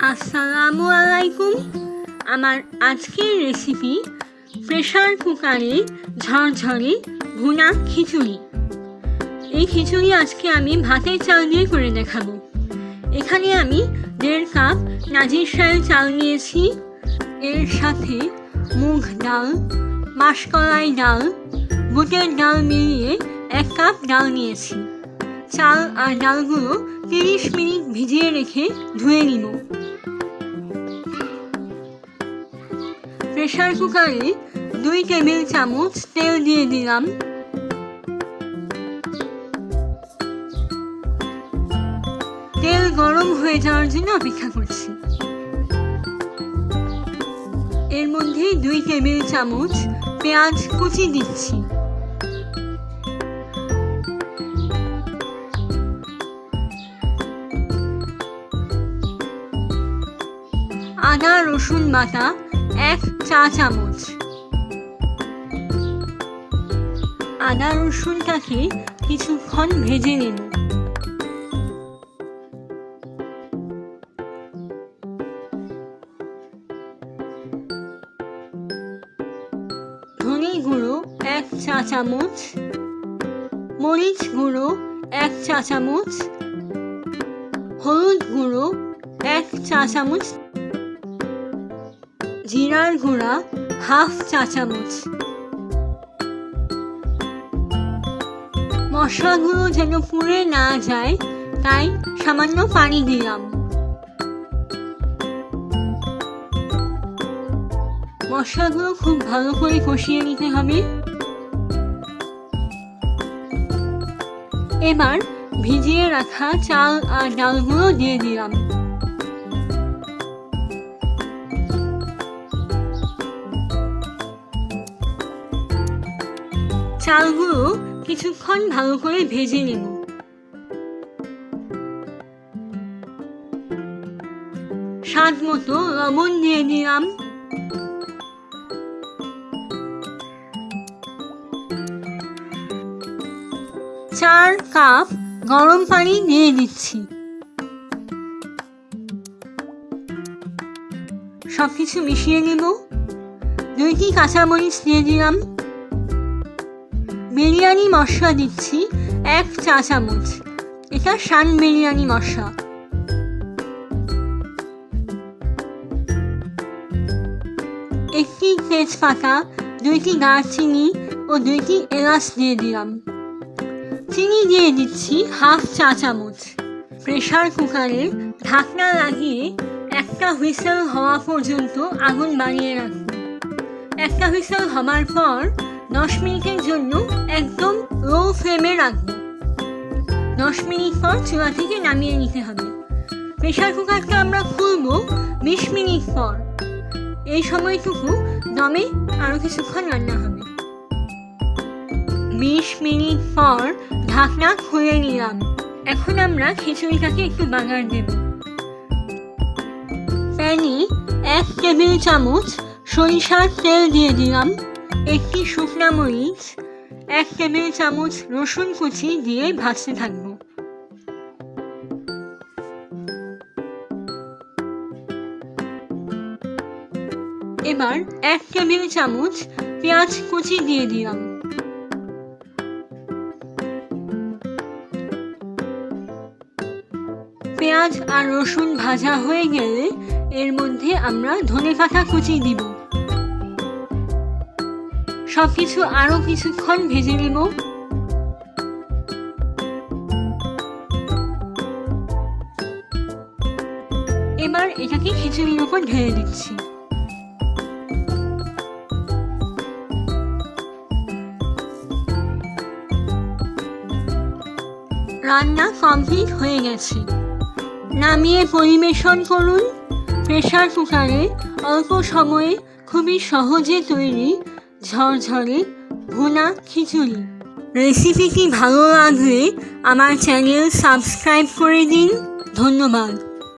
আসসালামু আলাইকুম। আমার আজকের রেসিপি প্রেশার কুকারে ঝরঝরে ভুনা খিচুড়ি। এই খিচুড়ি আজকে আমি ভাতের চাল দিয়ে করে দেখাবো। এখানে আমি 1.5 কাপ নাজিরশাহী চাল নিয়েছি। এর সাথে মুগ ডাল, মাসকলাই ডাল, বুটের ডাল মিলিয়ে 1 কাপ ডাল নিয়েছি। চাল আর ডালগুলো 30 মিনিট ভিজিয়ে রেখে ধুয়ে নিব। প্রেশার কুকারে 2 টেবিল চামচ তেল দিয়ে দিলাম। তেল গরম হয়ে যাওয়ার জন্য অপেক্ষা করছি। এর মধ্যে 2 টেবিল চামচ পেঁয়াজ কুচি দিচ্ছি। আদা রসুন বাটা 1 চা চামচ। আদা রসুনটাকে কিছুক্ষণ ভেজে নেব। ধনে গুঁড়ো 1 চা চামচ, মরিচ গুঁড়ো 1 চা চামচ, হলুদ গুঁড়ো 1 চা চামচ, জিরার গুঁড়া 1/2 চা চামচ। মশলাগুলো যেন পুড়ে না যায় তাই সামান্য পানি দিলাম। মশলাগুলো খুব ভালো করে কষিয়ে নিতে হবে। এবার ভিজিয়ে রাখা চাল আর ডালগুলো দিয়ে দিলাম। চালগুলো কিছুক্ষণ ভালো করে ভেজে নেব। স্বাদ মতো লবণ দিয়ে দিলাম। চার কাপ গরম পানি দিয়ে দিচ্ছি। সবকিছু মিশিয়ে নেব। 2টি কাঁচামরিচ দিয়ে দিলাম। বিরিয়ানি মশলা দিচ্ছি 1 চা চামচ। এটা শান বিরিয়ানি মশলা। একটি তেজপাতা, 2টি দারচিনি ও 2টি এলাচ দিয়ে দিলাম। চিনি দিয়ে দিচ্ছি 1/2 চা চামচ। প্রেশার কুকারে ঢাকনা লাগিয়ে একটা হুইসেল হওয়া পর্যন্ত আগুন বাড়িয়ে রাখব। একটা হুইসেল হবার পর 10 মিনিটের জন্য একদম লো ফ্লেমে রাখবো। 10 মিনিট পর চুলা থেকে নামিয়ে নিতে হবে। প্রেশার কুকারটা আমরা খুলবো 20 মিনিট পর। এই সময়টুকু দমে আরো কিছুক্ষণ রান্না হবে। 20 মিনিট পর ঢাকনা খুলে নিলাম। এখন আমরা খিচুড়িটাকে একটু বাগার দেব। প্যানে 1 টেবিল চামচ সরিষার তেল দিয়ে দিলাম। একটি শুকনা মরিচ, 1 টেবিল চামচ রসুন কুচি দিয়ে ভাজতে থাকব। এবার 1 টেবিল চামচ পেঁয়াজ কুচি দিয়ে দিলাম। পেঁয়াজ আর রসুন ভাজা হয়ে গেলে এর মধ্যে আমরা ধনেপাতা কুচি দিব। সবকিছু আরো কিছুক্ষণ ভেজে নেব। এবার এটাকে খিচুড়ির উপর ঢেলে দিচ্ছি। রান্না কমপ্লিট হয়ে গেছে। নামিয়ে পরিবেশন করুন। প্রেশার কুকারে অল্প সময়ে খুবই সহজে তৈরি ঝরঝরে ভুনা খিচুড়ি। রেসিপিটি ভালো লাগলে আমার চ্যানেল সাবস্ক্রাইব করে দিন। ধন্যবাদ।